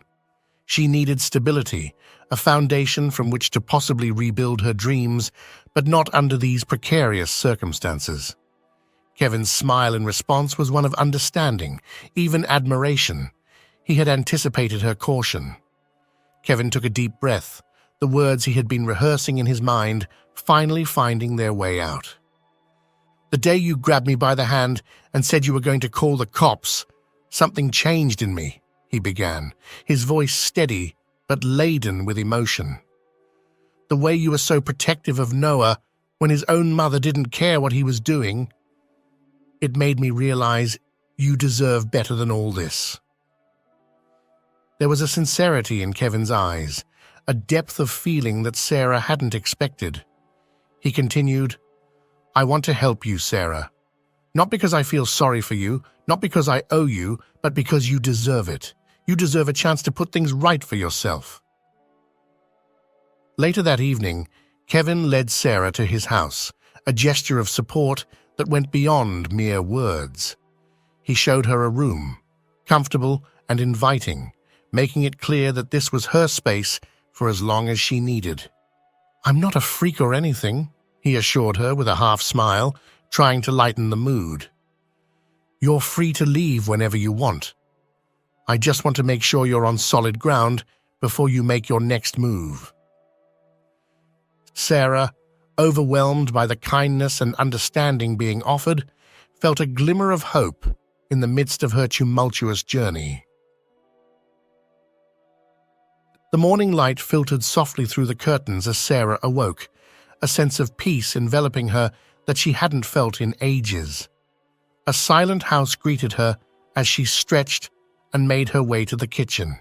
She needed stability, a foundation from which to possibly rebuild her dreams, but not under these precarious circumstances. Kevin's smile in response was one of understanding, even admiration. He had anticipated her caution. Kevin took a deep breath, the words he had been rehearsing in his mind finally finding their way out. "The day you grabbed me by the hand and said you were going to call the cops, something changed in me," he began, his voice steady but laden with emotion. "The way you were so protective of Noah when his own mother didn't care what he was doing, it made me realize you deserve better than all this." There was a sincerity in Kevin's eyes, a depth of feeling that Sarah hadn't expected. He continued, "I want to help you, Sarah. Not because I feel sorry for you, not because I owe you, but because you deserve it. You deserve a chance to put things right for yourself." Later that evening, Kevin led Sarah to his house, a gesture of support that went beyond mere words. He showed her a room, comfortable and inviting, making it clear that this was her space for as long as she needed. "I'm not a freak or anything," he assured her with a half smile, trying to lighten the mood. "You're free to leave whenever you want. I just want to make sure you're on solid ground before you make your next move." Sarah, overwhelmed by the kindness and understanding being offered, felt a glimmer of hope in the midst of her tumultuous journey. The morning light filtered softly through the curtains as Sarah awoke, a sense of peace enveloping her that she hadn't felt in ages. A silent house greeted her as she stretched and made her way to the kitchen.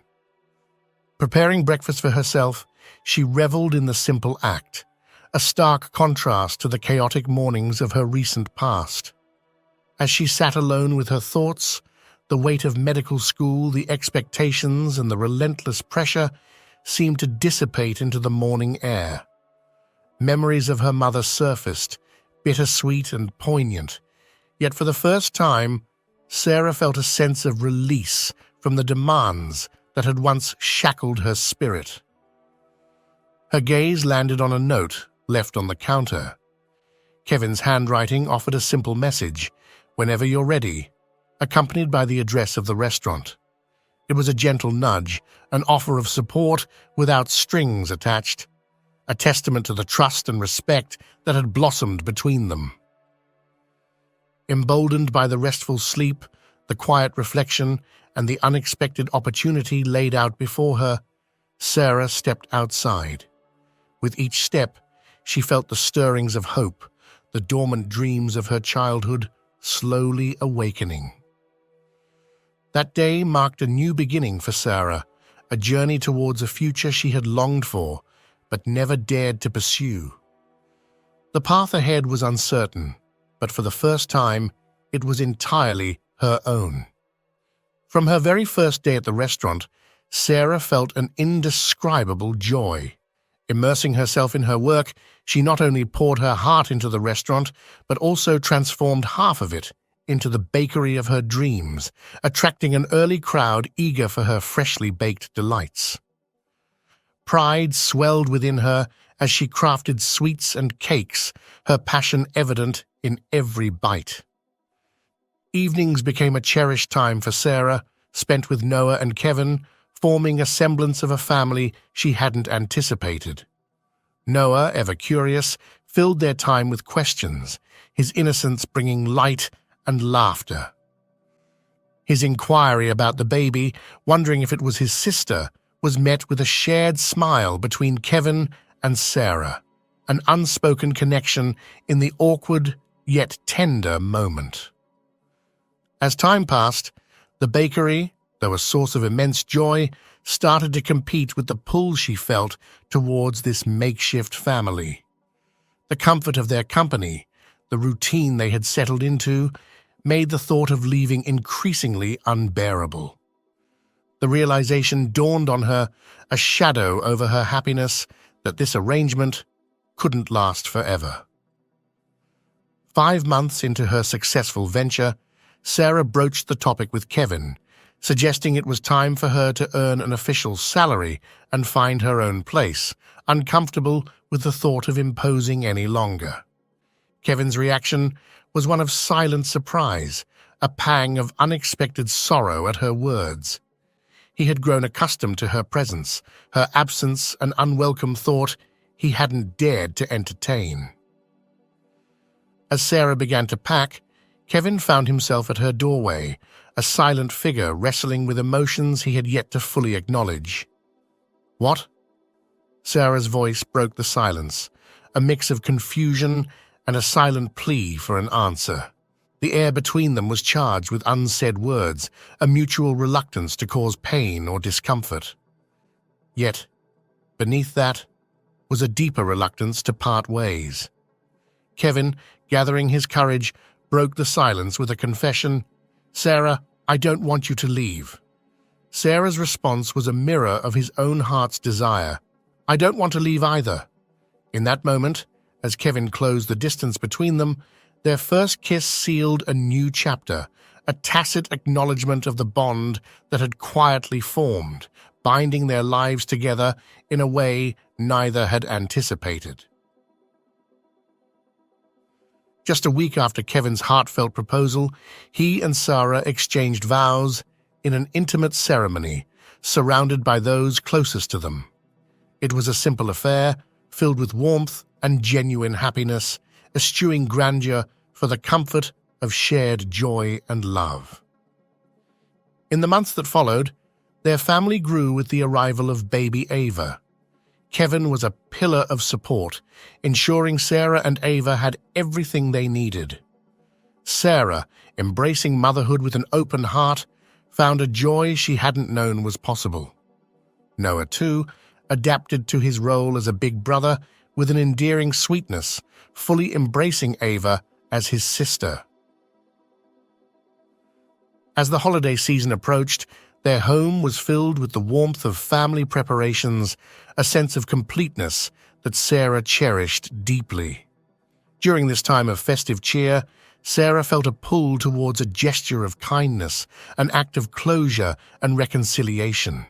Preparing breakfast for herself, she reveled in the simple act, a stark contrast to the chaotic mornings of her recent past. As she sat alone with her thoughts, the weight of medical school, the expectations, and the relentless pressure seemed to dissipate into the morning air. Memories of her mother surfaced, bittersweet and poignant, yet for the first time, Sarah felt a sense of release from the demands that had once shackled her spirit. Her gaze landed on a note left on the counter. Kevin's handwriting offered a simple message, "Whenever you're ready," accompanied by the address of the restaurant. It was a gentle nudge, an offer of support without strings attached, a testament to the trust and respect that had blossomed between them. Emboldened by the restful sleep, the quiet reflection, and the unexpected opportunity laid out before her, Sarah stepped outside. With each step, she felt the stirrings of hope, the dormant dreams of her childhood slowly awakening. That day marked a new beginning for Sarah, a journey towards a future she had longed for, but never dared to pursue. The path ahead was uncertain, but for the first time, it was entirely her own. From her very first day at the restaurant, Sarah felt an indescribable joy. Immersing herself in her work, she not only poured her heart into the restaurant, but also transformed half of it into the bakery of her dreams, attracting an early crowd eager for her freshly baked delights. Pride swelled within her as she crafted sweets and cakes, her passion evident in every bite. Evenings became a cherished time for Sarah, spent with Noah and Kevin, forming a semblance of a family she hadn't anticipated. Noah, ever curious, filled their time with questions, his innocence bringing light and laughter. His inquiry about the baby, wondering if it was his sister, was met with a shared smile between Kevin and Sarah, an unspoken connection in the awkward yet tender moment. As time passed, the bakery, though a source of immense joy, started to compete with the pull she felt towards this makeshift family. The comfort of their company, the routine they had settled into, made the thought of leaving increasingly unbearable. The realization dawned on her, a shadow over her happiness, that this arrangement couldn't last forever. 5 months into her successful venture, Sarah broached the topic with Kevin, suggesting it was time for her to earn an official salary and find her own place, uncomfortable with the thought of imposing any longer. Kevin's reaction was one of silent surprise, a pang of unexpected sorrow at her words. He had grown accustomed to her presence, her absence an unwelcome thought he hadn't dared to entertain. As Sarah began to pack, Kevin found himself at her doorway, a silent figure wrestling with emotions he had yet to fully acknowledge. "What?" Sarah's voice broke the silence, a mix of confusion and a silent plea for an answer. The air between them was charged with unsaid words, a mutual reluctance to cause pain or discomfort. Yet, beneath that, was a deeper reluctance to part ways. Kevin, gathering his courage, broke the silence with a confession, "Sarah, I don't want you to leave." Sarah's response was a mirror of his own heart's desire. "I don't want to leave either." In that moment, as Kevin closed the distance between them, their first kiss sealed a new chapter, a tacit acknowledgement of the bond that had quietly formed, binding their lives together in a way neither had anticipated. Just a week after Kevin's heartfelt proposal, he and Sarah exchanged vows in an intimate ceremony, surrounded by those closest to them. It was a simple affair, filled with warmth and genuine happiness, eschewing grandeur for the comfort of shared joy and love. In the months that followed, their family grew with the arrival of baby Ava. Kevin was a pillar of support, ensuring Sarah and Ava had everything they needed. Sarah, embracing motherhood with an open heart, found a joy she hadn't known was possible. Noah, too, adapted to his role as a big brother with an endearing sweetness, fully embracing Ava as his sister. As the holiday season approached, their home was filled with the warmth of family preparations, a sense of completeness that Sarah cherished deeply. During this time of festive cheer, Sarah felt a pull towards a gesture of kindness, an act of closure and reconciliation.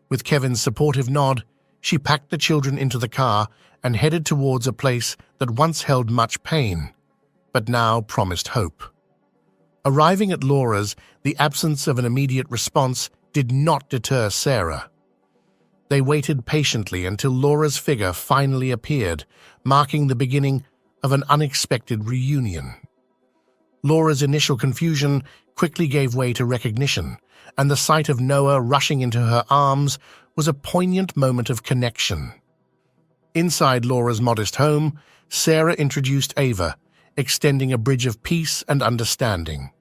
With Kevin's supportive nod, she packed the children into the car and headed towards a place that once held much pain, but now promised hope. Arriving at Laura's, the absence of an immediate response did not deter Sarah. They waited patiently until Laura's figure finally appeared, marking the beginning of an unexpected reunion. Laura's initial confusion quickly gave way to recognition, and the sight of Noah rushing into her arms was a poignant moment of connection. Inside Laura's modest home, Sarah introduced Ava, extending a bridge of peace and understanding.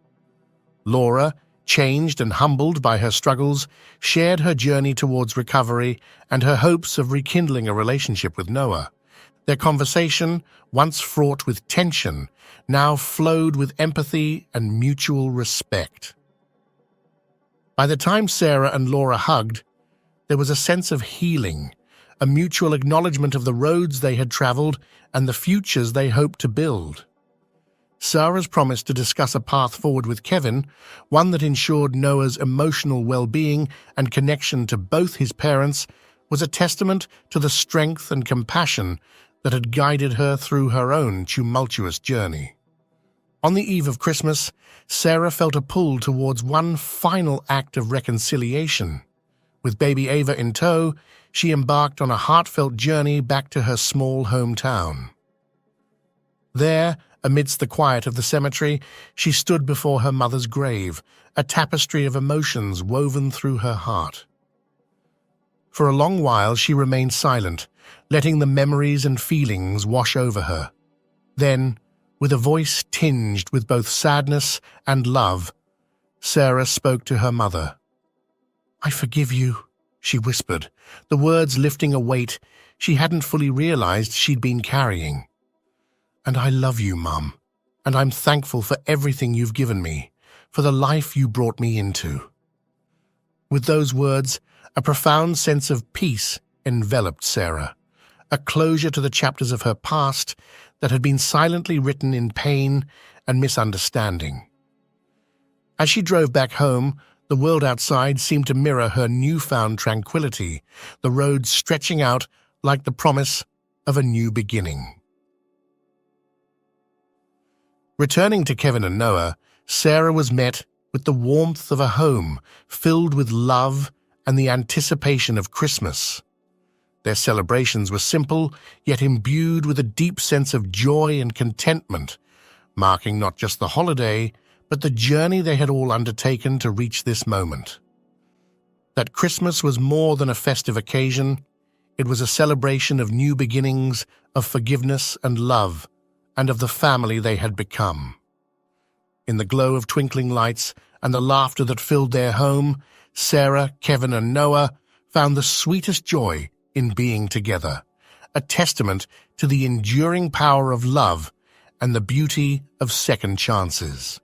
Laura, changed and humbled by her struggles, shared her journey towards recovery and her hopes of rekindling a relationship with Noah. Their conversation, once fraught with tension, now flowed with empathy and mutual respect. By the time Sarah and Laura hugged, there was a sense of healing, a mutual acknowledgement of the roads they had traveled and the futures they hoped to build. Sarah's promise to discuss a path forward with Kevin, one that ensured Noah's emotional well-being and connection to both his parents, was a testament to the strength and compassion that had guided her through her own tumultuous journey. On the eve of Christmas, Sarah felt a pull towards one final act of reconciliation. With baby Ava in tow, she embarked on a heartfelt journey back to her small hometown. There, amidst the quiet of the cemetery, she stood before her mother's grave, a tapestry of emotions woven through her heart. For a long while she remained silent, letting the memories and feelings wash over her. Then, with a voice tinged with both sadness and love, Sarah spoke to her mother. "I forgive you," she whispered, the words lifting a weight she hadn't fully realized she'd been carrying. "And I love you, Mum, and I'm thankful for everything you've given me, for the life you brought me into." With those words, a profound sense of peace enveloped Sarah, a closure to the chapters of her past that had been silently written in pain and misunderstanding. As she drove back home, the world outside seemed to mirror her newfound tranquility, the road stretching out like the promise of a new beginning. Returning to Kevin and Noah, Sarah was met with the warmth of a home filled with love and the anticipation of Christmas. Their celebrations were simple, yet imbued with a deep sense of joy and contentment, marking not just the holiday, but the journey they had all undertaken to reach this moment. That Christmas was more than a festive occasion. It was a celebration of new beginnings, of forgiveness and love, and of the family they had become. In the glow of twinkling lights and the laughter that filled their home, Sarah, Kevin, and Noah found the sweetest joy in being together, a testament to the enduring power of love and the beauty of second chances.